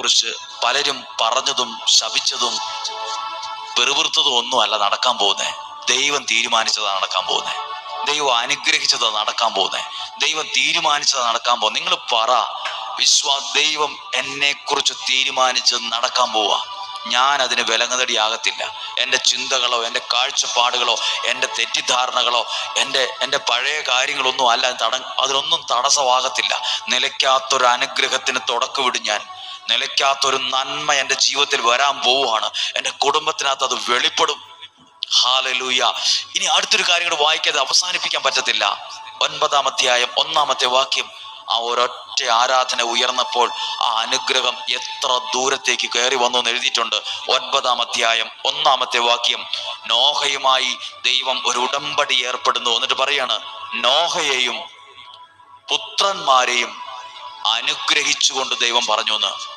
കുറിച്ച് പലരും പറഞ്ഞതും ശപിച്ചതും വെറുവിറുത്തതും ഒന്നും അല്ല നടക്കാൻ പോകുന്നത്. ദൈവം തീരുമാനിച്ചതാണ് നടക്കാൻ പോകുന്നത്. ദൈവം അനുഗ്രഹിച്ചതാണ് നടക്കാൻ പോകുന്നത്. ദൈവം തീരുമാനിച്ചതാണ് നടക്കാൻ പോകുന്നത്. നിങ്ങൾ പറ, ദൈവം എന്നെ കുറിച്ച് തീരുമാനിച്ച് നടക്കാൻ പോവാ. ഞാൻ അതിന് വിലങ്ങതടിയാകത്തില്ല. എൻ്റെ ചിന്തകളോ എൻ്റെ കാഴ്ചപ്പാടുകളോ എൻ്റെ തെറ്റിദ്ധാരണകളോ എൻ്റെ പഴയ കാര്യങ്ങളൊന്നും അല്ല അതിലൊന്നും തടസ്സമാകത്തില്ല. നിലയ്ക്കാത്തൊരു അനുഗ്രഹത്തിന് തുടക്കമിടും ഞാൻ. നിലയ്ക്കാത്തൊരു നന്മ എൻ്റെ ജീവിതത്തിൽ വരാൻ പോവുകയാണ്. എൻ്റെ കുടുംബത്തിനകത്ത് അത് വെളിപ്പെടും. ഹല്ലേലൂയ. ഇനി അടുത്തൊരു കാര്യം കൂടെ വായിക്കാതെ അവസാനിപ്പിക്കാൻ പറ്റത്തില്ല. 9-ാം അധ്യായം 1-ാമത്തെ വാക്യം. ആ ഒരൊറ്റ ആരാധന ഉയർന്നപ്പോൾ ആ അനുഗ്രഹം എത്ര ദൂരത്തേക്ക് കയറി വന്നു എന്ന് എഴുതിയിട്ടുണ്ട്. 9-ാം അധ്യായം 1-ാമത്തെ വാക്യം. നോഹയുമായി ദൈവം ഒരു ഉടമ്പടി ഏർപ്പെടുന്നു. എന്നിട്ട് പറയാണ്, നോഹയെയും പുത്രന്മാരെയും അനുഗ്രഹിച്ചുകൊണ്ട് ദൈവം പറഞ്ഞു എന്ന്.